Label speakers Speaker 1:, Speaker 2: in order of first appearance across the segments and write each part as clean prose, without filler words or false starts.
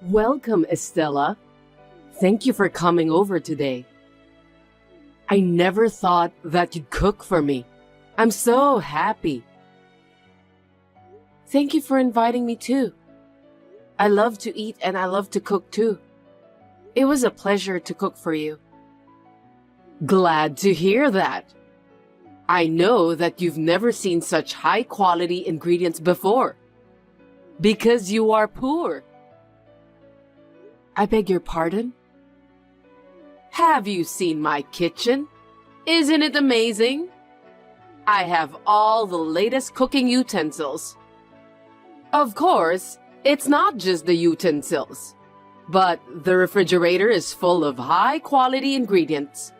Speaker 1: Welcome, Estella. Thank you for coming over today. I never thought that you'd cook for me. I'm so happy. Thank you for inviting me too. I love to eat and I love to cook too. It was a pleasure to cook for you. Glad to hear that. I know that you've never seen such high quality ingredients before. Because you are poor. I beg your pardon? Have you seen my kitchen? Isn't it amazing? I have all the latest cooking utensils. Of course, it's not just the utensils, but the refrigerator is full of high-quality ingredients.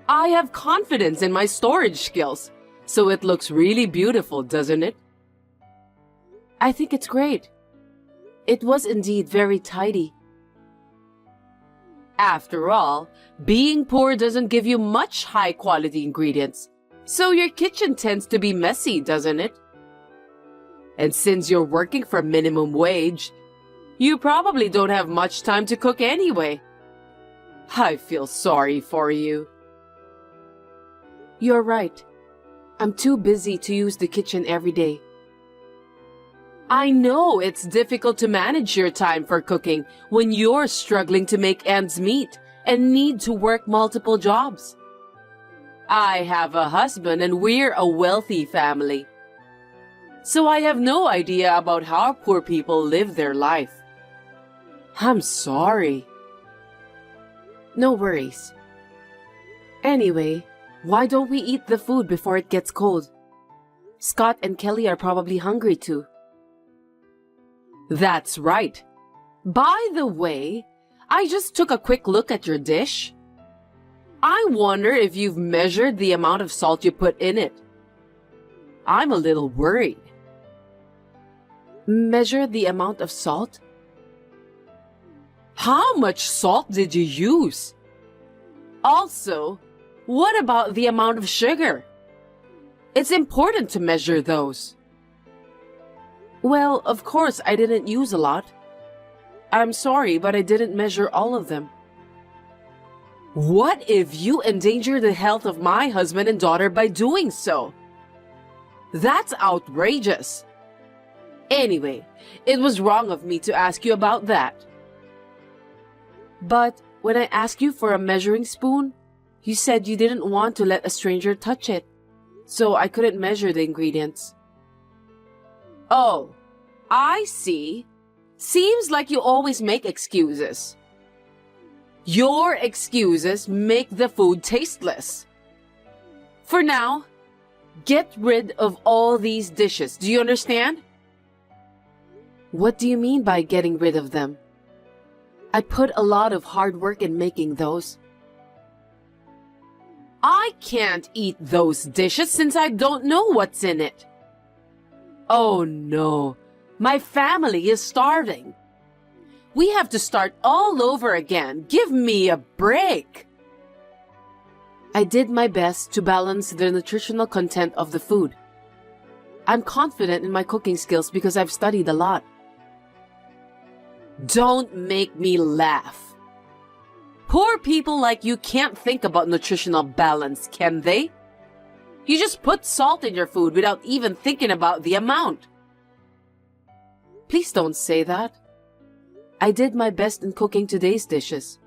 Speaker 1: I have confidence in my storage skills, so it looks really beautiful, doesn't it? I think it's great. It was indeed very tidy. After all, being poor doesn't give you much high-quality ingredients, so your kitchen tends to be messy, doesn't it? And since you're working for minimum wage, you probably don't have much time to cook anyway. I feel sorry for you. You're right. I'm too busy to use the kitchen every day. I know it's difficult to manage your time for cooking when you're struggling to make ends meet and need to work multiple jobs. I have a husband and we're a wealthy family. So I have no idea about how poor people live their life. I'm sorry. No worries. Anyway, why don't we eat the food before it gets cold? Scott and Kelly are probably hungry too. That's right. By the way, I just took a quick look at your dish. I wonder if you've measured the amount of salt you put in it. I'm a little worried. Measure the amount of salt? How much salt did you use? Also, what about the amount of sugar? It's important to measure those. Well, of course I didn't use a lot. I'm sorry, but I didn't measure all of them. What if you endanger the health of my husband and daughter by doing so? That's outrageous. Anyway, it was wrong of me to ask you about that. But when I asked you for a measuring spoon, you said you didn't want to let a stranger touch it, so I couldn't measure the ingredients. Oh, I see. Seems like you always make excuses. Your excuses make the food tasteless. For now, get rid of all these dishes. Do you understand? What do you mean by getting rid of them? I put a lot of hard work in making those. I can't eat those dishes since I don't know what's in it. Oh no, my family is starving. We have to start all over again. Give me a break. I did my best to balance the nutritional content of the food. I'm confident in my cooking skills because I've studied a lot. Don't make me laugh. Poor people like you can't think about nutritional balance, can they? You just put salt in your food without even thinking about the amount. Please don't say that. I did my best in cooking today's dishes.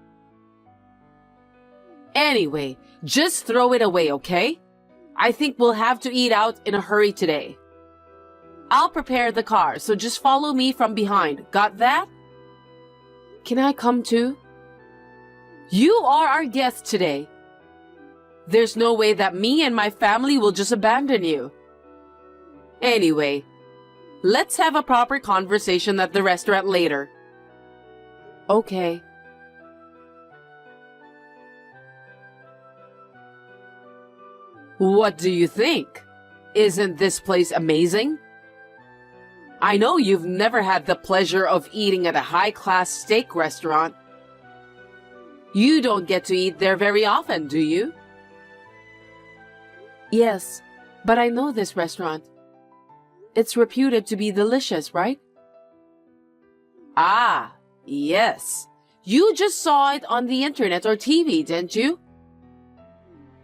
Speaker 1: Anyway, just throw it away, okay? I think we'll have to eat out in a hurry today. I'll prepare the car, so just follow me from behind. Got that? Can I come too? You are our guest today. There's no way that me and my family will just abandon you. Anyway, let's have a proper conversation at the restaurant later. Okay. What do you think? Isn't this place amazing? I know you've never had the pleasure of eating at a high-class steak restaurant. You don't get to eat there very often, do you? Yes, but I know this restaurant. It's reputed to be delicious, right? Ah, Yes. You just saw it on the internet or TV, didn't you?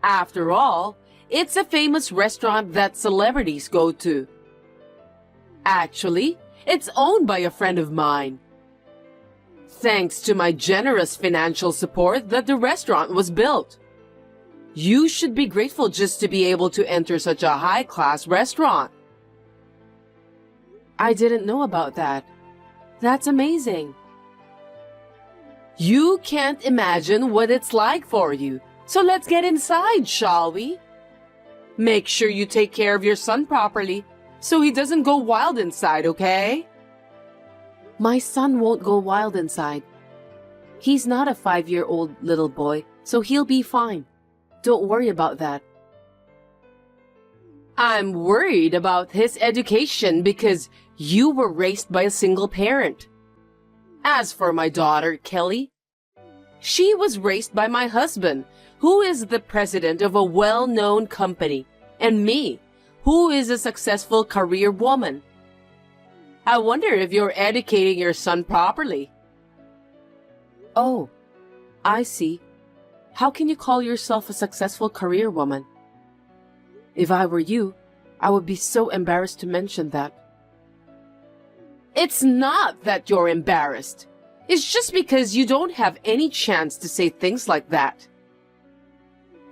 Speaker 1: After all, it's a famous restaurant that celebrities go to. Actually, it's owned by a friend of mine. Thanks to my generous financial support that the restaurant was built. You should be grateful just to be able to enter such a high-class restaurant. I didn't know about that. That's amazing. You can't imagine what it's like for you. So let's get inside, shall we? Make sure you take care of your son properly so he doesn't go wild inside, okay? My son won't go wild inside. He's not a 5-year-old little boy, so he'll be fine. Don't worry about that. I'm worried about his education because you were raised by a single parent. As for my daughter, Kelly, she was raised by my husband, who is the president of a well-known company, and me, who is a successful career woman. I wonder if you're educating your son properly. Oh, I see. How can you call yourself a successful career woman? If I were you, I would be so embarrassed to mention that. It's not that you're embarrassed. It's just because you don't have any chance to say things like that.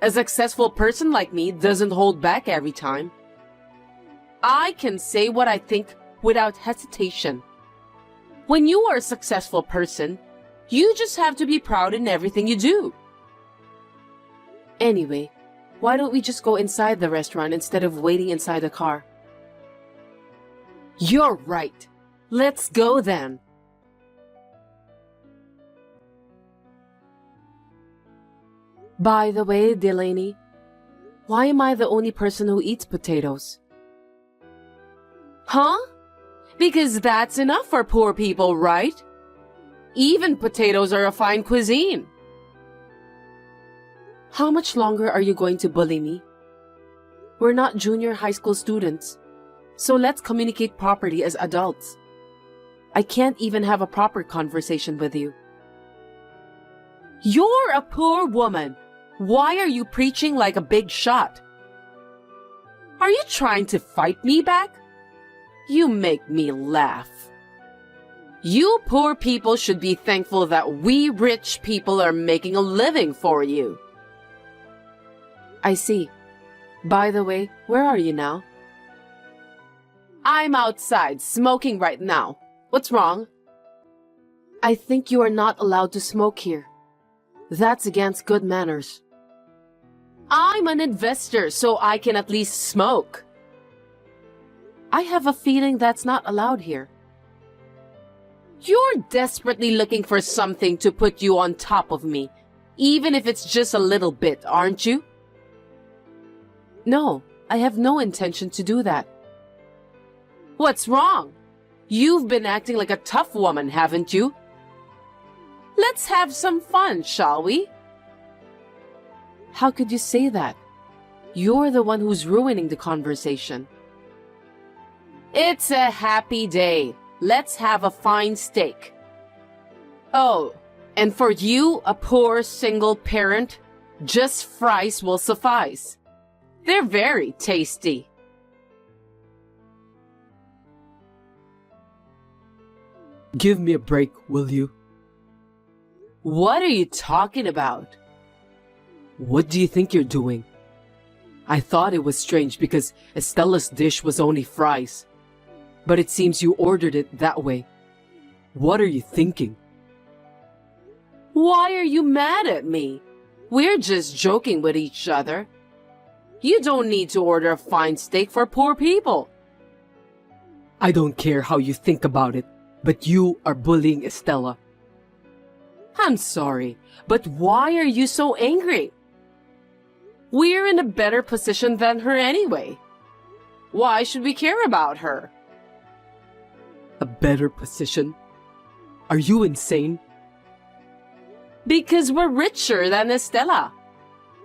Speaker 1: A successful person like me doesn't hold back every time. I can say what I think without hesitation. When you are a successful person, you just have to be proud in everything you do. Anyway, why don't we just go inside the restaurant instead of waiting inside the car? You're right. Let's go then. By the way, Delaney, why am I the only person who eats potatoes? Huh? Because that's enough for poor people, right? Even potatoes are a fine cuisine. How much longer are you going to bully me? We're not junior high school students, so let's communicate properly as adults. I can't even have a proper conversation with you. You're a poor woman. Why are you preaching like a big shot? Are you trying to fight me back? You make me laugh. You poor people should be thankful that we rich people are making a living for you. I see. By the way, where are you now? I'm outside, smoking right now. What's wrong? I think you are not allowed to smoke here. That's against good manners. I'm an investor, so I can at least smoke. I have a feeling that's not allowed here. You're desperately looking for something to put you on top of me, even if it's just a little bit, aren't you? No, I have no intention to do that. What's wrong? You've been acting like a tough woman, haven't you? Let's have some fun, shall we? How could you say that? You're the one who's ruining the conversation. It's a happy day. Let's have a fine steak. Oh, and for you, a poor single parent, just fries will suffice. They're very tasty.
Speaker 2: Give me a break, will you?
Speaker 1: What are you talking about?
Speaker 2: What do you think you're doing? I thought it was strange because Estella's dish was only fries. But it seems you ordered it that way. What are you thinking?
Speaker 1: Why are you mad at me? We're just joking with each other. You don't need to order a fine steak for poor people.
Speaker 2: I don't care how you think about it, but you are bullying Estella.
Speaker 1: I'm sorry, but why are you so angry? We're in a better position than her anyway. Why should we care about her?
Speaker 2: A better position? Are you insane?
Speaker 1: Because we're richer than Estella.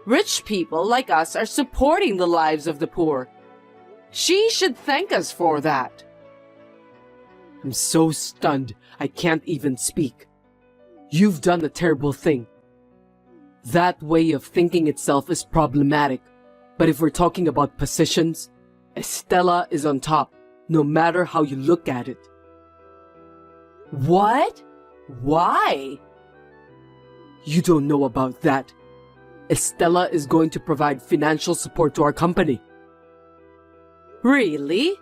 Speaker 1: Rich people like us are supporting the lives of the poor. She should thank us for that.
Speaker 2: I'm so stunned I can't even speak. You've done a terrible thing. That way of thinking itself is problematic. But if we're talking about positions, Estella is on top, no matter how you look at it.
Speaker 1: What? Why?
Speaker 2: You don't know about that. Estella is going to provide financial support to our company.
Speaker 1: Really?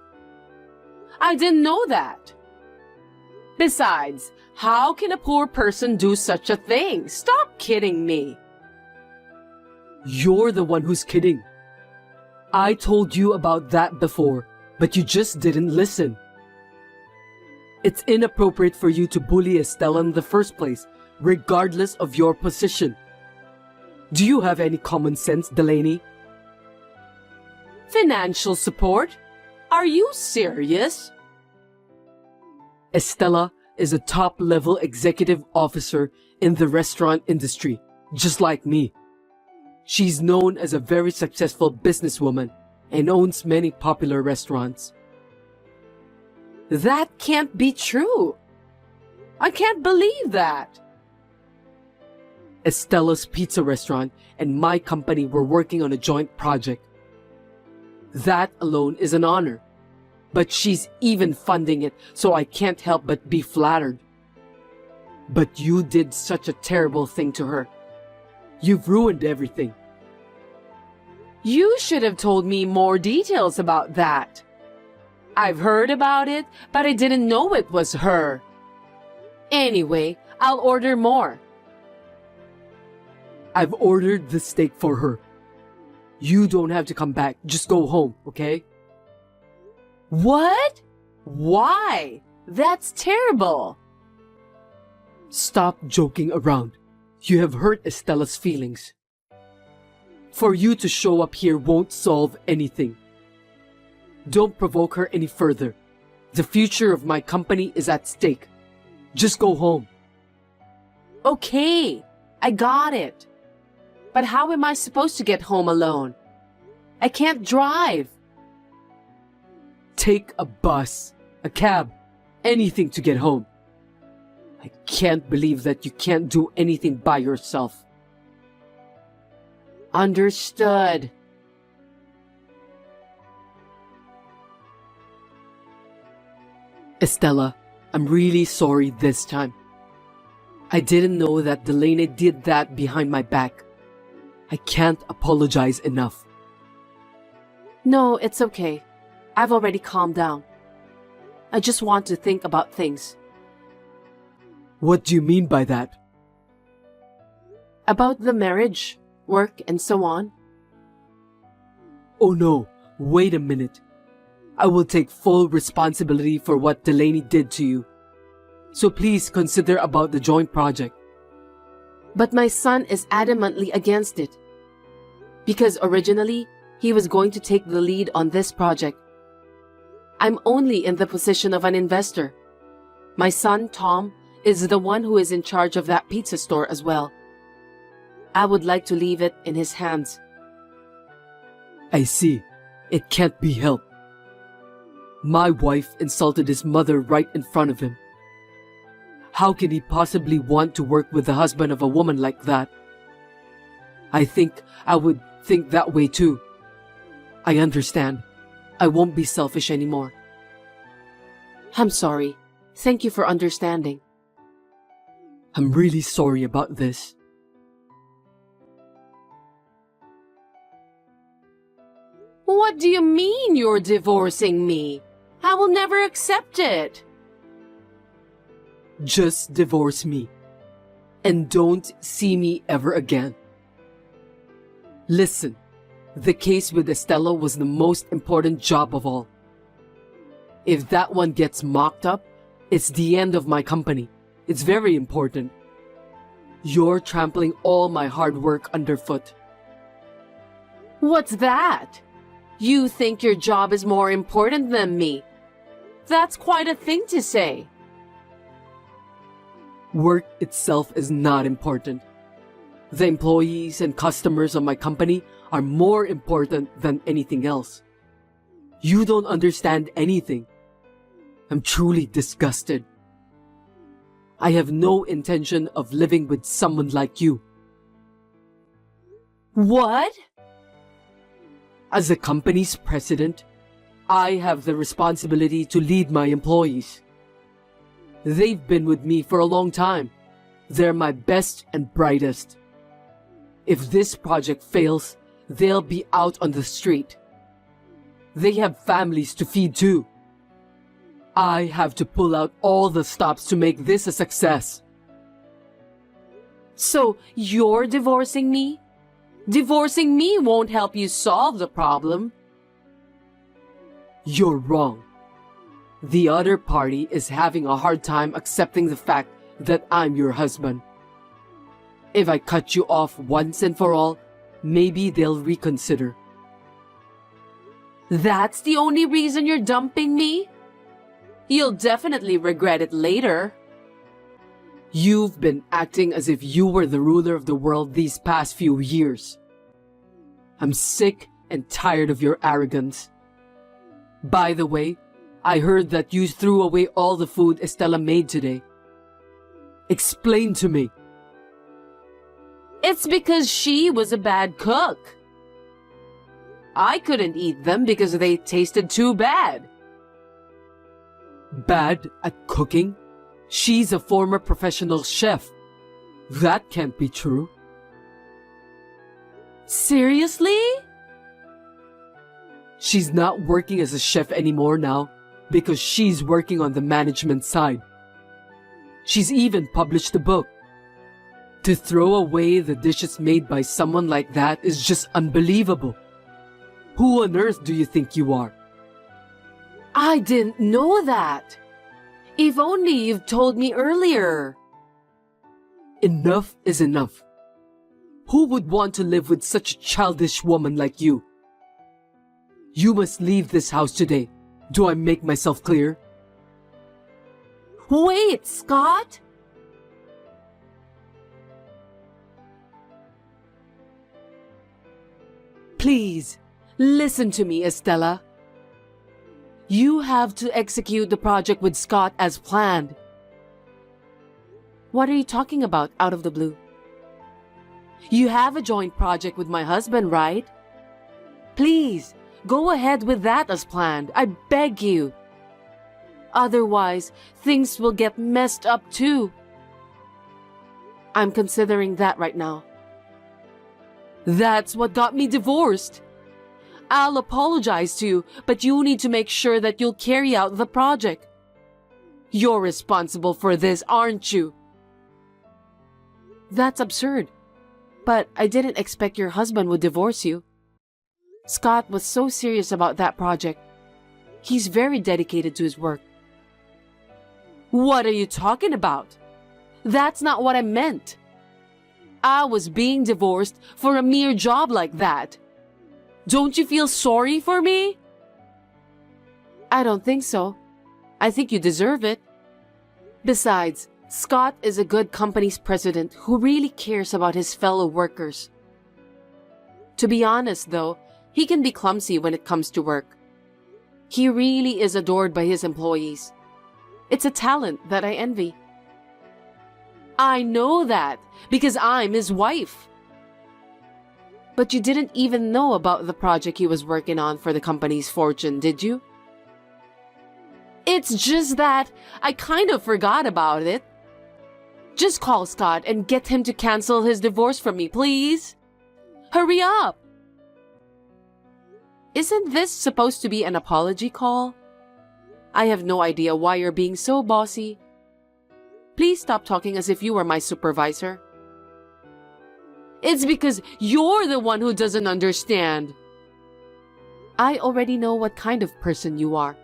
Speaker 1: I didn't know that. Besides, how can a poor person do such a thing? Stop kidding me.
Speaker 2: You're the one who's kidding. I told you about that before, but you just didn't listen. It's inappropriate for you to bully Estella in the first place, regardless of your position. Do you have any common sense, Delaney?
Speaker 1: Financial support? Are you serious?
Speaker 2: Estella is a top-level executive officer in the restaurant industry, just like me. She's known as a very successful businesswoman and owns many popular restaurants.
Speaker 1: That can't be true. I can't believe that.
Speaker 2: Estella's Pizza Restaurant and my company were working on a joint project. That alone is an honor. But she's even funding it, so I can't help but be flattered. But you did such a terrible thing to her. You've ruined everything.
Speaker 1: You should have told me more details about that. I've heard about it, but I didn't know it was her. Anyway, I'll order more.
Speaker 2: I've ordered the steak for her. You don't have to come back. Just go home, okay?
Speaker 1: What? Why? That's terrible.
Speaker 2: Stop joking around. You have hurt Estella's feelings. For you to show up here won't solve anything. Don't provoke her any further. The future of my company is at stake. Just go home.
Speaker 1: Okay, I got it. But how am I supposed to get home alone? I can't drive.
Speaker 2: Take a bus, a cab, anything to get home. I can't believe that you can't do anything by yourself.
Speaker 1: Understood.
Speaker 2: Estella, I'm really sorry this time. I didn't know that Delaney did that behind my back. I can't apologize enough.
Speaker 1: No, it's okay. I've already calmed down. I just want to think about things.
Speaker 2: What do you mean by that?
Speaker 1: About the marriage, work, and so on.
Speaker 2: Oh no, wait a minute. I will take full responsibility for what Delaney did to you. So please consider about the joint project.
Speaker 1: But my son is adamantly against it. Because originally, he was going to take the lead on this project. I'm only in the position of an investor. My son, Tom, is the one who is in charge of that pizza store as well. I would like to leave it in his hands.
Speaker 2: I see. It can't be helped. My wife insulted his mother right in front of him. How can he possibly want to work with the husband of a woman like that? I think I would think that way too. I understand. I won't be selfish anymore.
Speaker 1: I'm sorry. Thank you for understanding.
Speaker 2: I'm really sorry about this.
Speaker 1: What do you mean you're divorcing me? I will never accept it.
Speaker 2: Just divorce me. And don't see me ever again. Listen, the case with Estella was the most important job of all. If that one gets mocked up, it's the end of my company. It's very important. You're trampling all my hard work underfoot.
Speaker 1: What's that? You think your job is more important than me? That's quite a thing to say.
Speaker 2: Work itself is not important. The employees and customers of my company are more important than anything else. You don't understand anything. I'm truly disgusted. I have no intention of living with someone like you.
Speaker 1: What?
Speaker 2: As the company's president, I have the responsibility to lead my employees. They've been with me for a long time. They're my best and brightest. If this project fails, they'll be out on the street. They have families to feed too. I have to pull out all the stops to make this a success.
Speaker 1: So you're divorcing me? Divorcing me won't help you solve the problem.
Speaker 2: You're wrong. The other party is having a hard time accepting the fact that I'm your husband. If I cut you off once and for all, maybe they'll reconsider.
Speaker 1: That's the only reason you're dumping me? You'll definitely regret it later.
Speaker 2: You've been acting as if you were the ruler of the world these past few years. I'm sick and tired of your arrogance. By the way, I heard that you threw away all the food Estella made today. Explain to me.
Speaker 1: It's because she was a bad cook. I couldn't eat them because they tasted too bad.
Speaker 2: Bad at cooking? She's a former professional chef. That can't be true.
Speaker 1: Seriously?
Speaker 2: She's not working as a chef anymore now because she's working on the management side. She's even published a book. To throw away the dishes made by someone like that is just unbelievable. Who on earth do you think you are?
Speaker 1: I didn't know that. If only you've told me earlier.
Speaker 2: Enough is enough. Who would want to live with such a childish woman like you? You must leave this house today. Do I make myself clear?
Speaker 1: Wait, Scott! Please, listen to me, Estella. You have to execute the project with Scott as planned. What are you talking about out of the blue? You have a joint project with my husband, right? Please, go ahead with that as planned. I beg you. Otherwise, things will get messed up too. I'm considering that right now. That's what got me divorced. I'll apologize to you, but you need to make sure that you'll carry out the project. You're responsible for this, aren't you? That's absurd. But I didn't expect your husband would divorce you. Scott was so serious about that project. He's very dedicated to his work. What are you talking about? That's not what I meant. I was being divorced for a mere job like that. Don't you feel sorry for me? I don't think so. I think you deserve it. Besides, Scott is a good company's president who really cares about his fellow workers. To be honest, though, he can be clumsy when it comes to work. He really is adored by his employees. It's a talent that I envy. I know that because I'm his wife. But you didn't even know about the project he was working on for the company's fortune, did you? It's just that I kind of forgot about it. Just call Scott and get him to cancel his divorce from me, please. Hurry up! Isn't this supposed to be an apology call? I have no idea why you're being so bossy. Please stop talking as if you were my supervisor. It's because you're the one who doesn't understand. I already know what kind of person you are.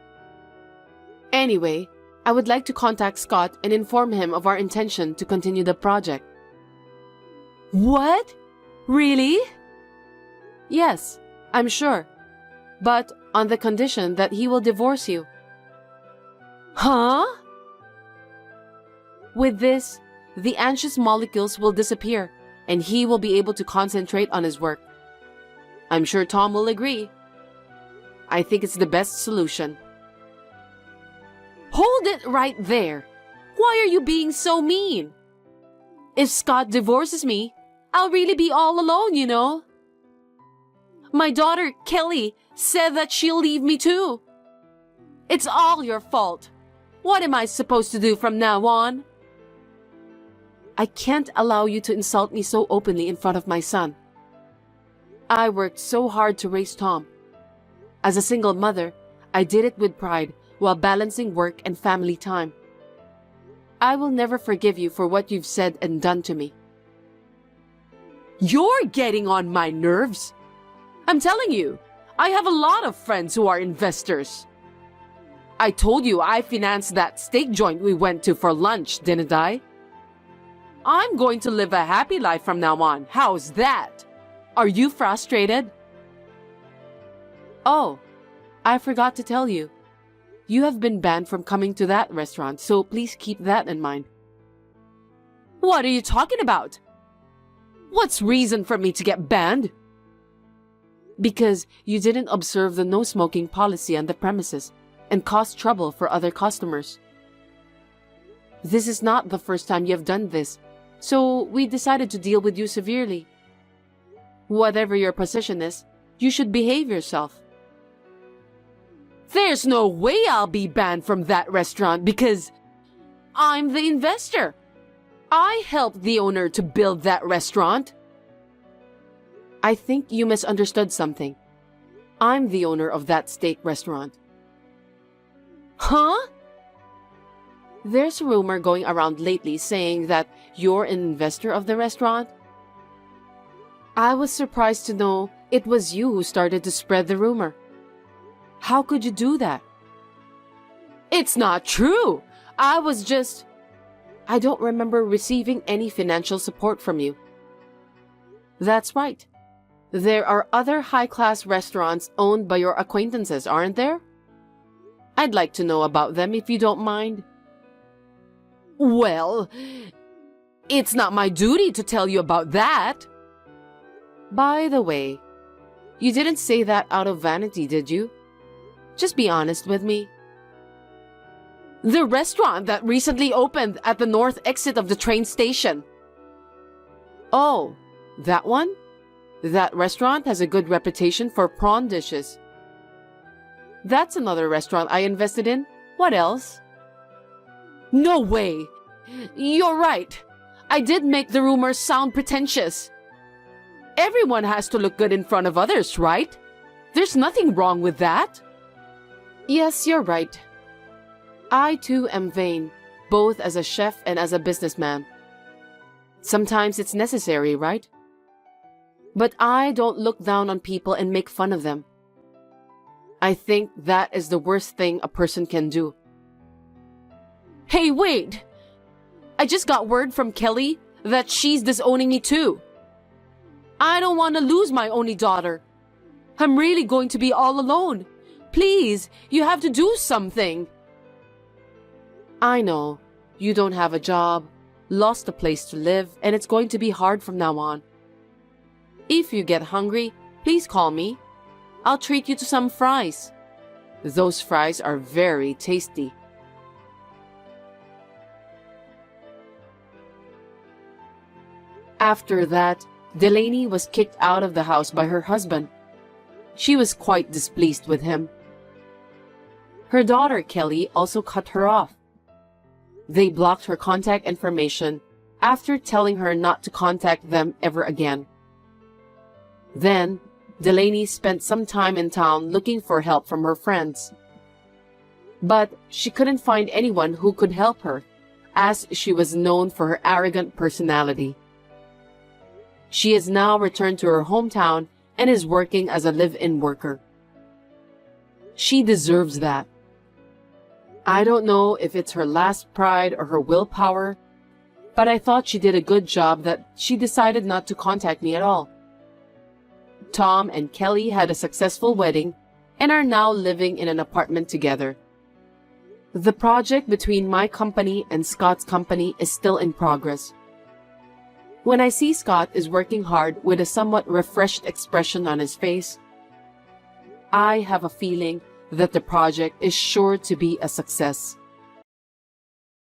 Speaker 1: Anyway, I would like to contact Scott and inform him of our intention to continue the project. What? Really? Yes, I'm sure. But on the condition that he will divorce you. Huh? With this, the anxious molecules will disappear and he will be able to concentrate on his work. I'm sure Tom will agree. I think it's the best solution. Hold it right there. Why are you being so mean? If Scott divorces me, I'll really be all alone, you know? My daughter, Kelly, said that she'll leave me too. It's all your fault. What am I supposed to do from now on? I can't allow you to insult me so openly in front of my son. I worked so hard to raise Tom. As a single mother, I did it with pride while balancing work and family time. I will never forgive you for what you've said and done to me. You're getting on my nerves. I'm telling you, I have a lot of friends who are investors. I told you I financed that steak joint we went to for lunch, didn't I? I'm going to live a happy life from now on. How's that? Are you frustrated? Oh, I forgot to tell you. You have been banned from coming to that restaurant, so please keep that in mind. What are you talking about? What's reason for me to get banned? Because you didn't observe the no smoking policy on the premises and caused trouble for other customers. This is not the first time you have done this, so we decided to deal with you severely. Whatever your position is, you should behave yourself. There's no way I'll be banned from that restaurant because I'm the investor. I helped the owner to build that restaurant. I think you misunderstood something. I'm the owner of that steak restaurant. Huh? There's a rumor going around lately saying that you're an investor of the restaurant. I was surprised to know it was you who started to spread the rumor. How could you do that? It's not true. I don't remember receiving any financial support from you. That's right. There are other high-class restaurants owned by your acquaintances, aren't there? I'd like to know about them if you don't mind. Well, it's not my duty to tell you about that. By the way, you didn't say that out of vanity, did you? Just be honest with me. The restaurant that recently opened at the north exit of the train station. Oh, that one? That restaurant has a good reputation for prawn dishes. That's another restaurant I invested in. What else? No way! You're right. I did make the rumors sound pretentious. Everyone has to look good in front of others, right? There's nothing wrong with that. Yes, you're right. I too am vain, both as a chef and as a businessman. Sometimes it's necessary, right? But I don't look down on people and make fun of them. I think that is the worst thing a person can do. Hey, wait! I just got word from Kelly that she's disowning me too. I don't want to lose my only daughter. I'm really going to be all alone. Please, you have to do something. I know. You don't have a job, lost a place to live, and it's going to be hard from now on. If you get hungry, please call me. I'll treat you to some fries. Those fries are very tasty. After that, Delaney was kicked out of the house by her husband. She was quite displeased with him. Her daughter, Kelly, also cut her off. They blocked her contact information after telling her not to contact them ever again. Then, Delaney spent some time in town looking for help from her friends. But she couldn't find anyone who could help her, as she was known for her arrogant personality. She has now returned to her hometown and is working as a live-in worker. She deserves that. I don't know if it's her last pride or her willpower, but I thought she did a good job that she decided not to contact me at all. Tom and Kelly had a successful wedding and are now living in an apartment together. The project between my company and Scott's company is still in progress. When I see Scott is working hard with a somewhat refreshed expression on his face, I have a feeling that the project is sure to be a success.